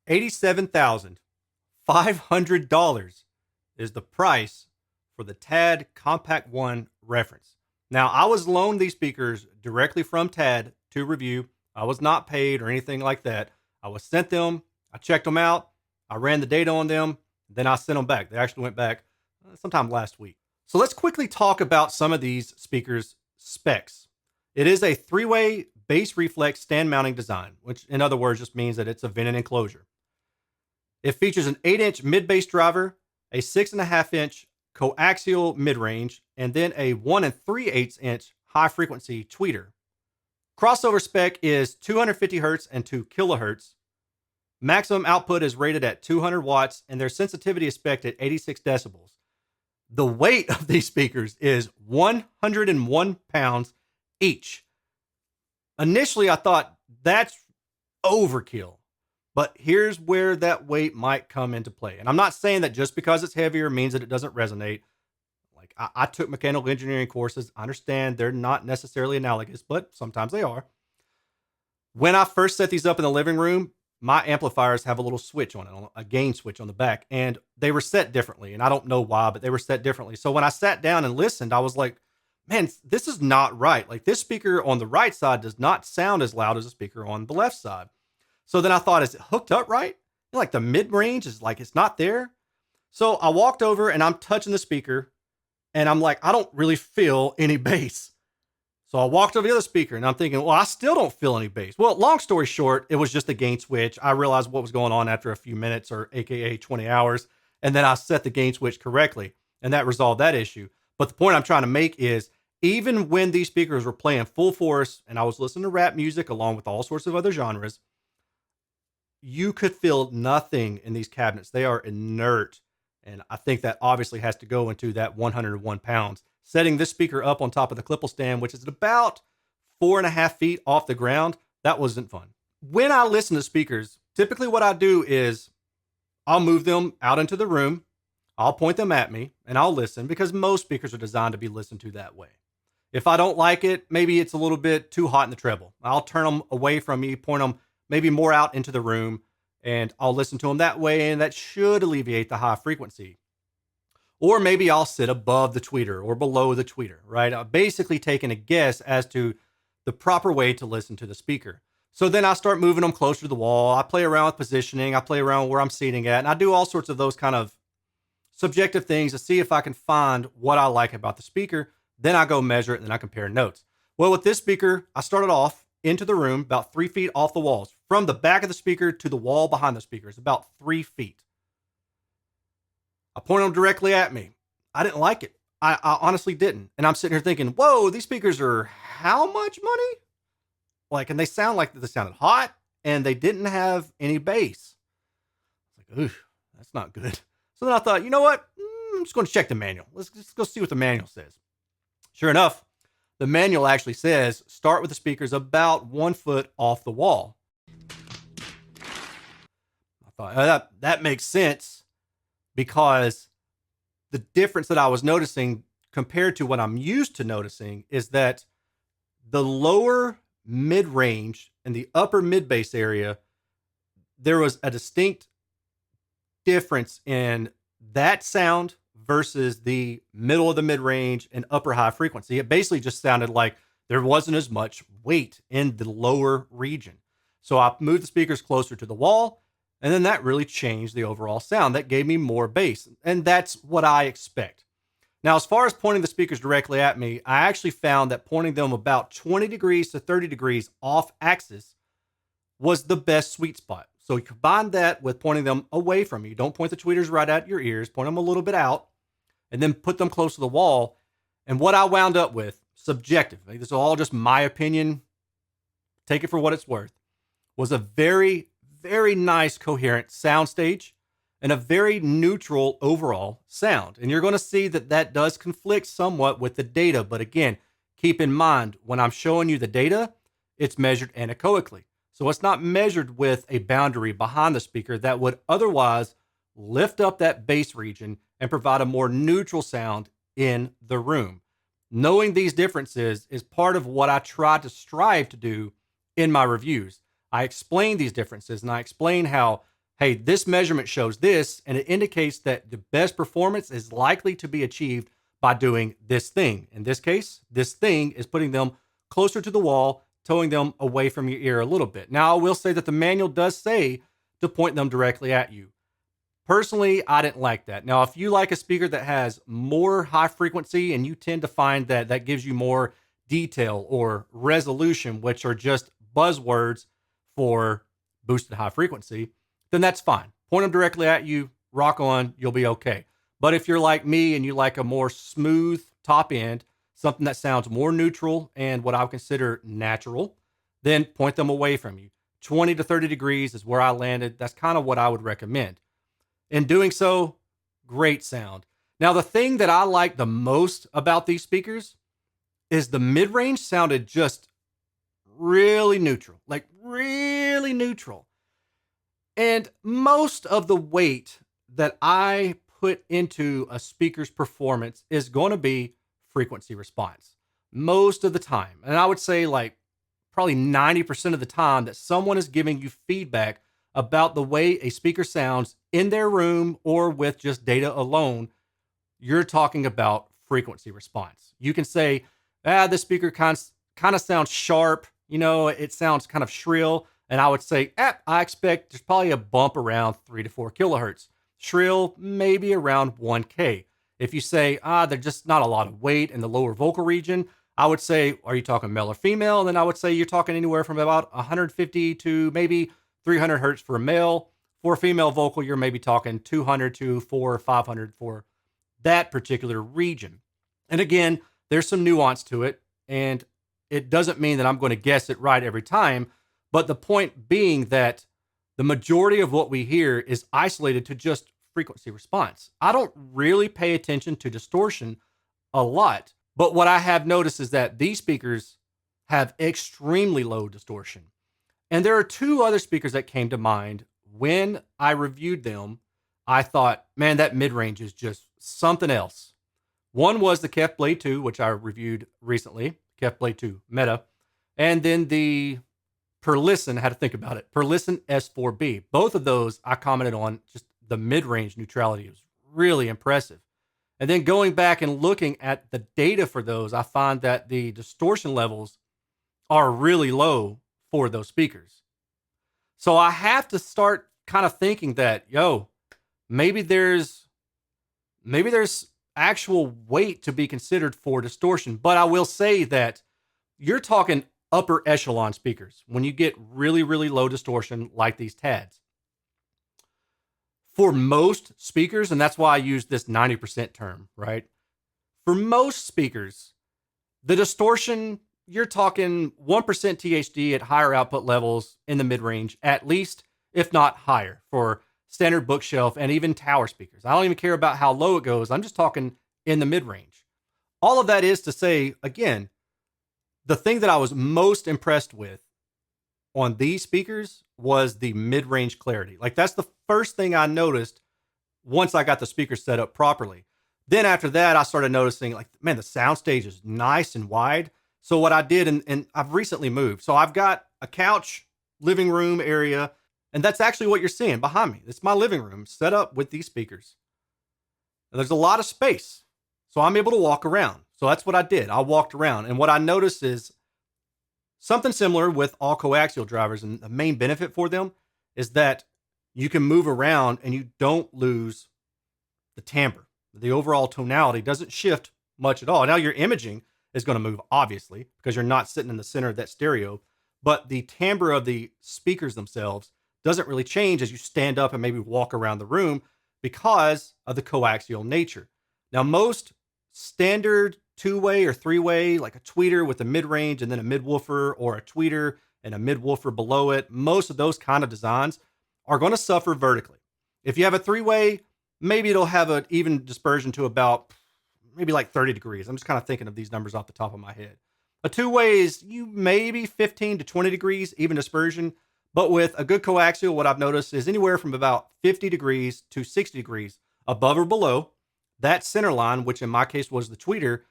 $87,500 is the price for the TAD Compact One reference. Now, I was loaned these speakers directly from TAD to review. I was not paid or anything like that. I was sent them. I checked them out. I ran the data on them. Then I sent them back. They actually went back sometime last week. So let's quickly talk about some of these speakers' specs. It is a three-way bass reflex stand mounting design, which in other words just means that it's a vented enclosure. It features an 8-inch mid-bass driver, a 6.5-inch coaxial mid-range, and then a 1 3/8-inch high-frequency tweeter. Crossover spec is 250 hertz and 2 kilohertz. Maximum output is rated at 200 watts, and their sensitivity is spec'd at 86 decibels. The weight of these speakers is 101 pounds each. Initially, I thought that's overkill. But here's where that weight might come into play. And I'm not saying that just because it's heavier means that it doesn't resonate. Like I took mechanical engineering courses. I understand they're not necessarily analogous, but sometimes they are. When I first set these up in the living room, my amplifiers have a little switch on it, a gain switch on the back, and they were set differently. And I don't know why, but they were set differently. So when I sat down and listened, I was like, man, this is not right. Like this speaker on the right side does not sound as loud as the speaker on the left side. So then I thought, is it hooked up right? Like the mid range is like, it's not there. So I walked over and I'm touching the speaker and I'm like, I don't really feel any bass. So I walked over the other speaker and I'm thinking, well, I still don't feel any bass. Well, long story short, it was just a gain switch. I realized what was going on after a few minutes or AKA 20 hours. And then I set the gain switch correctly and that resolved that issue. But the point I'm trying to make is even when these speakers were playing full force and I was listening to rap music along with all sorts of other genres, you could feel nothing in these cabinets. They are inert. And I think that obviously has to go into that 101 pounds. Setting this speaker up on top of the clipple stand, which is about 4.5 feet off the ground, that wasn't fun. When I listen to speakers, typically what I do is I'll move them out into the room. I'll point them at me and I'll listen because most speakers are designed to be listened to that way. If I don't like it, maybe it's a little bit too hot in the treble. I'll turn them away from me, point them maybe more out into the room, and I'll listen to them that way, and that should alleviate the high frequency. Or maybe I'll sit above the tweeter or below the tweeter, right? I'm basically taking a guess as to the proper way to listen to the speaker. So then I start moving them closer to the wall. I play around with positioning. I play around where I'm seating at, and I do all sorts of those kind of subjective things to see if I can find what I like about the speaker. Then I go measure it, and then I compare notes. Well, with this speaker, I started off into the room about 3 feet off the walls. From the back of the speaker to the wall behind the speaker is about 3 feet. I pointed them directly at me. I didn't like it. I honestly didn't. And I'm sitting here thinking, whoa, these speakers are how much money? Like, and they sound like they sounded hot and they didn't have any bass. Like, ooh, that's not good. So then I thought, you know what? I'm just going to check the manual. Let's go see what the manual says. Sure enough, the manual actually says start with the speakers about 1 foot off the wall. I thought that makes sense because the difference that I was noticing compared to what I'm used to noticing is that the lower mid-range and the upper mid-bass area, there was a distinct difference in that sound versus the middle of the mid-range and upper high frequency. It basically just sounded like there wasn't as much weight in the lower region. So I moved the speakers closer to the wall, and then that really changed the overall sound. That gave me more bass, and that's what I expect. Now, as far as pointing the speakers directly at me, I actually found that pointing them about 20 degrees to 30 degrees off axis was the best sweet spot. So you combine that with pointing them away from you. Don't point the tweeters right at your ears. Point them a little bit out and then put them close to the wall. And what I wound up with, subjective, this is all just my opinion, take it for what it's worth, was a very, very nice coherent soundstage and a very neutral overall sound. And you're going to see that that does conflict somewhat with the data. But again, keep in mind, when I'm showing you the data, it's measured anechoically. So it's not measured with a boundary behind the speaker that would otherwise lift up that bass region and provide a more neutral sound in the room. Knowing these differences is part of what I try to strive to do in my reviews. I explain these differences and I explain how, hey, this measurement shows this, and it indicates that the best performance is likely to be achieved by doing this thing. In this case, this thing is putting them closer to the wall, towing them away from your ear a little bit. Now, I will say that the manual does say to point them directly at you. Personally, I didn't like that. Now, if you like a speaker that has more high frequency and you tend to find that that gives you more detail or resolution, which are just buzzwords for boosted high frequency, then that's fine. Point them directly at you, rock on, you'll be okay. But if you're like me and you like a more smooth top end, something that sounds more neutral and what I would consider natural, then point them away from you. 20 to 30 degrees is where I landed. That's kind of what I would recommend. In doing so, great sound. Now, the thing that I like the most about these speakers is the mid-range sounded just really neutral, like really neutral. And most of the weight that I put into a speaker's performance is going to be frequency response most of the time. And I would say like probably 90% of the time that someone is giving you feedback about the way a speaker sounds in their room or with just data alone, you're talking about frequency response. You can say, this speaker kind of sounds sharp, it sounds kind of shrill. And I would say, I expect there's probably a bump around 3 to 4 kilohertz. Shrill, maybe around 1K. If you say, there's just not a lot of weight in the lower vocal region, I would say, are you talking male or female? And then I would say you're talking anywhere from about 150 to maybe 300 hertz for a male. For a female vocal, you're maybe talking 200 to 400 or 500 for that particular region. And again, there's some nuance to it, and it doesn't mean that I'm going to guess it right every time. But the point being that the majority of what we hear is isolated to just frequency response. I don't really pay attention to distortion a lot, but what I have noticed is that these speakers have extremely low distortion. And there are two other speakers that came to mind when I reviewed them. I thought, man, that mid-range is just something else. One was the Kef Blade 2, which I reviewed recently, Kef Blade 2 Meta, and then the Perlisten, I had to think about it, Perlisten S4B. Both of those I commented on, just the mid-range neutrality was really impressive. And then going back and looking at the data for those, I find that the distortion levels are really low for those speakers. So I have to start kind of thinking that, maybe there's actual weight to be considered for distortion. But I will say that you're talking upper echelon speakers when you get really, really low distortion like these TADs. For most speakers, and that's why I use this 90% term, right? For most speakers, the distortion, you're talking 1% THD at higher output levels in the mid-range, at least, if not higher, for standard bookshelf and even tower speakers. I don't even care about how low it goes. I'm just talking in the mid-range. All of that is to say, again, the thing that I was most impressed with on these speakers was the mid-range clarity. Like, that's the first thing I noticed once I got the speaker set up properly. Then after that, I started noticing, like, man, the soundstage is nice and wide. So what I did, and I've recently moved. So I've got a couch, living room area, and that's actually what you're seeing behind me. It's my living room set up with these speakers. And there's a lot of space. So I'm able to walk around. So that's what I did. I walked around. And what I noticed is something similar with all coaxial drivers. And the main benefit for them is that you can move around and you don't lose the timbre. The overall tonality doesn't shift much at all. Now your imaging is going to move, obviously, because you're not sitting in the center of that stereo. But the timbre of the speakers themselves doesn't really change as you stand up and maybe walk around the room because of the coaxial nature. Now, most standard two-way or three-way, like a tweeter with a mid-range and then a mid-woofer, or a tweeter and a mid-woofer below it, most of those kind of designs are going to suffer vertically. If you have a three-way, maybe it'll have an even dispersion to about maybe like 30 degrees. I'm just kind of thinking of these numbers off the top of my head. A two-way is you maybe 15 to 20 degrees, even dispersion. But with a good coaxial, what I've noticed is anywhere from about 50 degrees to 60 degrees above or below that center line, which in my case was the tweeter.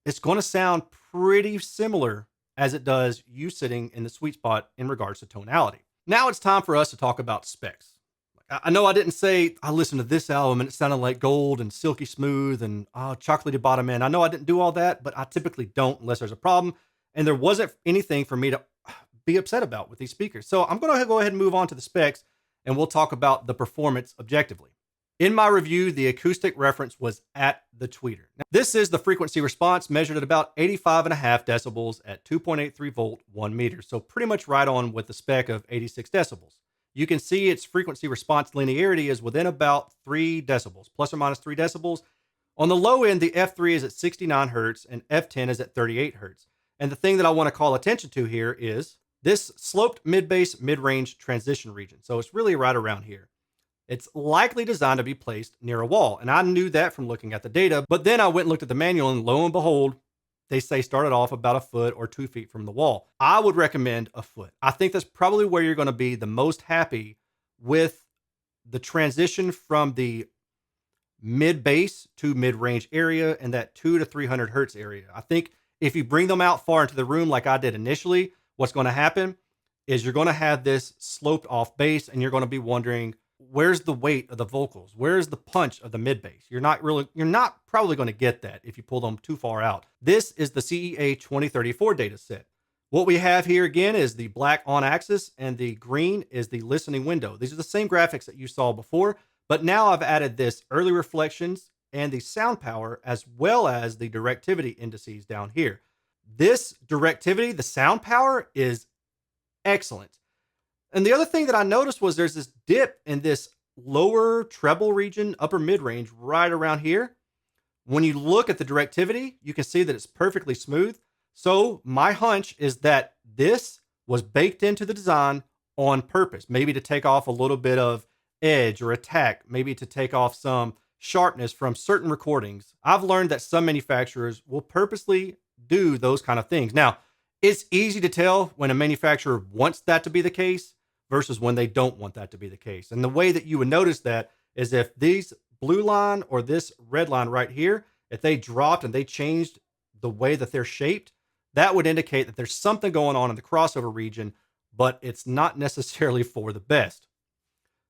It's going to sound pretty similar as it does you sitting in the sweet spot in regards to tonality. Now it's time for us to talk about specs. I know I didn't say I listened to this album and it sounded like gold and silky smooth and chocolatey bottom end. I know I didn't do all that, but I typically don't unless there's a problem. And there wasn't anything for me to be upset about with these speakers. So I'm going to go ahead and move on to the specs and we'll talk about the performance objectively. In my review, the acoustic reference was at the tweeter. Now, this is the frequency response measured at about 85.5 decibels at 2.83 volt, 1 meter. So pretty much right on with the spec of 86 decibels. You can see its frequency response linearity is within about 3 decibels, plus or minus 3 decibels. On the low end, the F3 is at 69 hertz and F10 is at 38 hertz. And the thing that I want to call attention to here is this sloped mid-bass mid-range transition region. So it's really right around here. It's likely designed to be placed near a wall. And I knew that from looking at the data, but then I went and looked at the manual and lo and behold, they say started off about a foot or 2 feet from the wall. I would recommend a foot. I think that's probably where you're going to be the most happy with the transition from the mid-bass to mid-range area and that 200 to 300 hertz area. I think if you bring them out far into the room like I did initially, what's going to happen is you're going to have this sloped off bass and you're going to be wondering, where's the weight of the vocals? Where's the punch of the mid bass? You're not probably going to get that if you pull them too far out. This is the CEA 2034 data set. What we have here again is the black on axis and the green is the listening window. These are the same graphics that you saw before, but now I've added this early reflections and the sound power as well as the directivity indices down here. This directivity, the sound power is excellent. And the other thing that I noticed was there's this dip in this lower treble region, upper mid range right around here. When you look at the directivity, you can see that it's perfectly smooth. So my hunch is that this was baked into the design on purpose, maybe to take off a little bit of edge or attack, maybe to take off some sharpness from certain recordings. I've learned that some manufacturers will purposely do those kind of things. Now, it's easy to tell when a manufacturer wants that to be the case versus when they don't want that to be the case. And the way that you would notice that is if these blue line or this red line right here, if they dropped and they changed the way that they're shaped, that would indicate that there's something going on in the crossover region, but it's not necessarily for the best.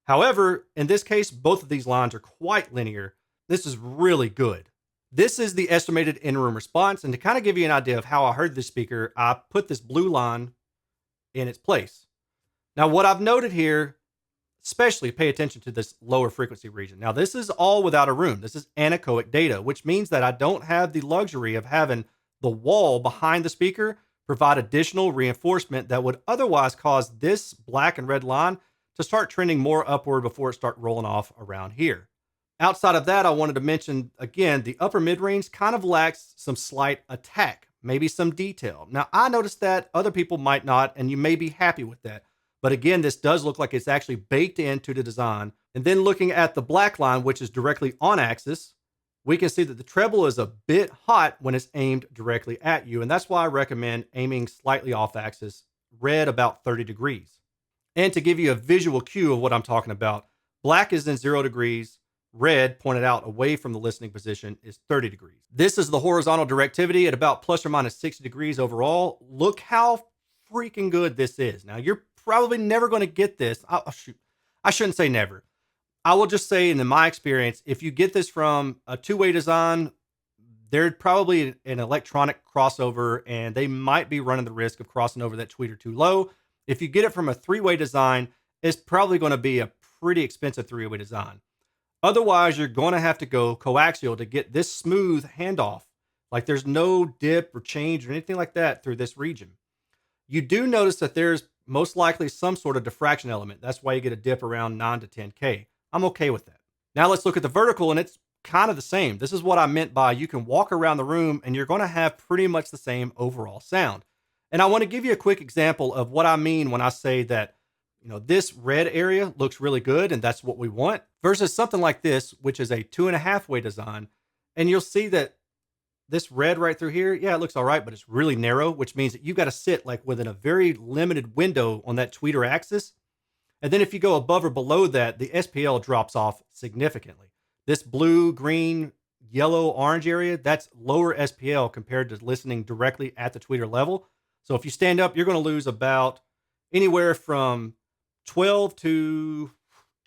However, in this case, both of these lines are quite linear. This is really good. This is the estimated in-room response. And to kind of give you an idea of how I heard this speaker, I put this blue line in its place. Now, what I've noted here, especially pay attention to this lower frequency region. Now, this is all without a room. This is anechoic data, which means that I don't have the luxury of having the wall behind the speaker provide additional reinforcement that would otherwise cause this black and red line to start trending more upward before it start rolling off around here. Outside of that, I wanted to mention, again, the upper mid-range kind of lacks some slight attack, maybe some detail. Now, I noticed that other people might not, and you may be happy with that. But again, this does look like it's actually baked into the design. And then looking at the black line, which is directly on axis, we can see that the treble is a bit hot when it's aimed directly at you. And that's why I recommend aiming slightly off axis, red about 30 degrees. And to give you a visual cue of what I'm talking about, black is in 0 degrees, red pointed out away from the listening position is 30 degrees. This is the horizontal directivity at about plus or minus 60 degrees overall. Look how freaking good this is. Now, you're probably never going to get this. I shouldn't say never. I will just say, in my experience, if you get this from a two-way design, they're probably an electronic crossover and they might be running the risk of crossing over that tweeter too low. If you get it from a three-way design, it's probably going to be a pretty expensive three-way design. Otherwise, you're going to have to go coaxial to get this smooth handoff. Like there's no dip or change or anything like that through this region. You do notice that there's most likely some sort of diffraction element. That's why you get a dip around 9 to 10K. I'm okay with that. Now let's look at the vertical, and it's kind of the same. This is what I meant by you can walk around the room and you're going to have pretty much the same overall sound. And I want to give you a quick example of what I mean when I say that, this red area looks really good and that's what we want versus something like this, which is a 2.5-way design. And you'll see that this red right through here, yeah, it looks all right, but it's really narrow, which means that you've got to sit like within a very limited window on that tweeter axis. And then if you go above or below that, the SPL drops off significantly. This blue, green, yellow, orange area, that's lower SPL compared to listening directly at the tweeter level. So if you stand up, you're going to lose about anywhere from 12 to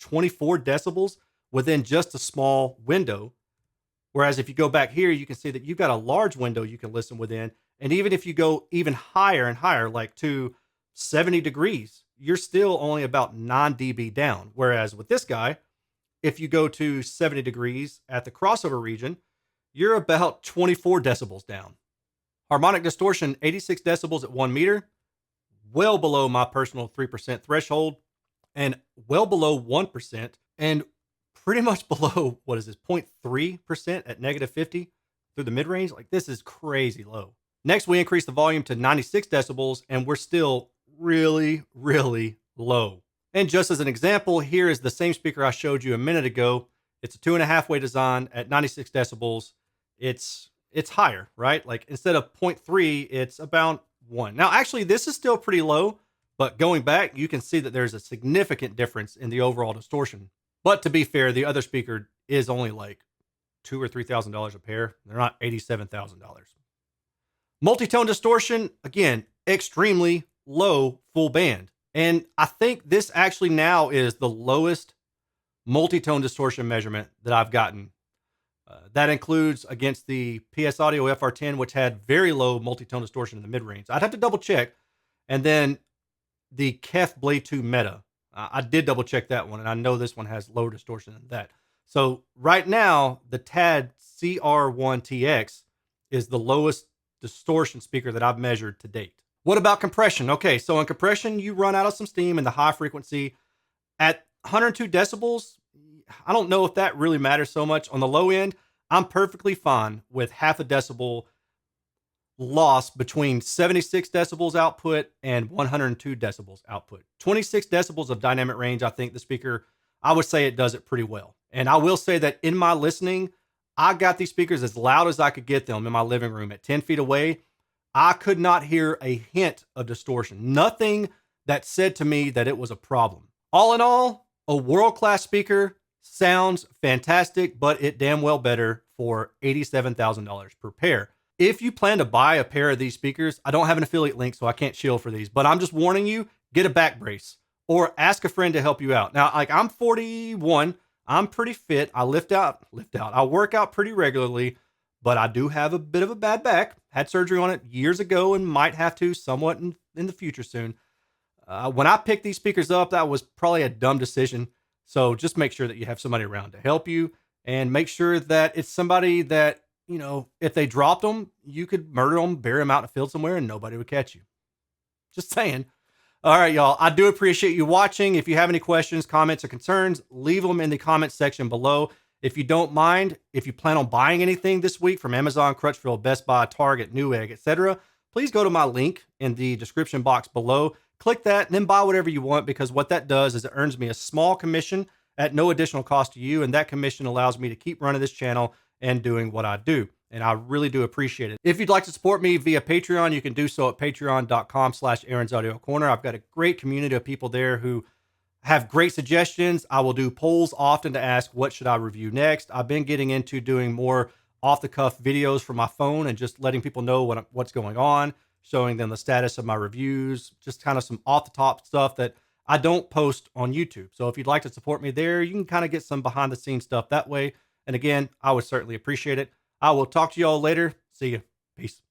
24 decibels within just a small window. Whereas if you go back here, you can see that you've got a large window you can listen within. And even if you go even higher and higher, like to 70 degrees, you're still only about 9 dB down. Whereas with this guy, if you go to 70 degrees at the crossover region, you're about 24 decibels down. Harmonic distortion, 86 decibels at 1 meter, well below my personal 3% threshold, and well below 1%, and pretty much below, what is this, 0.3% at -50 through the mid-range. Like, this is crazy low. Next, we increase the volume to 96 decibels, and we're still really, really low. And just as an example, here is the same speaker I showed you a minute ago. It's a 2.5-way design at 96 decibels. It's higher, right? Like, instead of 0.3, it's about 1. Now, actually, this is still pretty low, but going back, you can see that there's a significant difference in the overall distortion. But to be fair, the other speaker is only like $2,000 or $3,000 a pair. They're not $87,000. Multi-tone distortion, again, extremely low full band. And I think this actually now is the lowest multi-tone distortion measurement that I've gotten. That includes against the PS Audio FR10, which had very low multi-tone distortion in the mid-range. I'd have to double check. And then the Kef Blade 2 Meta. I did double check that one, and I know this one has lower distortion than that. So right now, the TAD-CR1TX is the lowest distortion speaker that I've measured to date. What about compression? Okay, so in compression, you run out of some steam in the high frequency. At 102 decibels, I don't know if that really matters so much. On the low end, I'm perfectly fine with half a decibel loss between 76 decibels output and 102 decibels output. 26 decibels of dynamic range, I think the speaker, I would say it does it pretty well. And I will say that in my listening, I got these speakers as loud as I could get them in my living room at 10 feet away. I could not hear a hint of distortion. Nothing that said to me that it was a problem. All in all, a world-class speaker, sounds fantastic, but it damn well better for $87,000 per pair. If you plan to buy a pair of these speakers, I don't have an affiliate link, so I can't shield for these, but I'm just warning you, get a back brace or ask a friend to help you out. Now, like, I'm 41, I'm pretty fit. I I work out pretty regularly, but I do have a bit of a bad back. Had surgery on it years ago and might have to somewhat in the future soon. When I picked these speakers up, that was probably a dumb decision. So just make sure that you have somebody around to help you, and make sure that it's somebody that, you know, if they dropped them, you could murder them, bury them out in a field somewhere, and nobody would catch you. Just saying. All right, y'all. I do appreciate you watching. If you have any questions, comments, or concerns, leave them in the comments section below. If you don't mind, if you plan on buying anything this week from Amazon, Crutchfield, Best Buy, Target, Newegg, etc., please go to my link in the description box below. Click that and then buy whatever you want, because what that does is it earns me a small commission at no additional cost to you, and that commission allows me to keep running this channel and doing what I do. And I really do appreciate it. If you'd like to support me via Patreon, you can do so at patreon.com/Erin's Audio Corner. I've got a great community of people there who have great suggestions. I will do polls often to ask, what should I review next? I've been getting into doing more off-the-cuff videos from my phone and just letting people know what's going on, showing them the status of my reviews, just kind of some off-the-top stuff that I don't post on YouTube. So if you'd like to support me there, you can kind of get some behind-the-scenes stuff that way. And again, I would certainly appreciate it. I will talk to you all later. See you. Peace.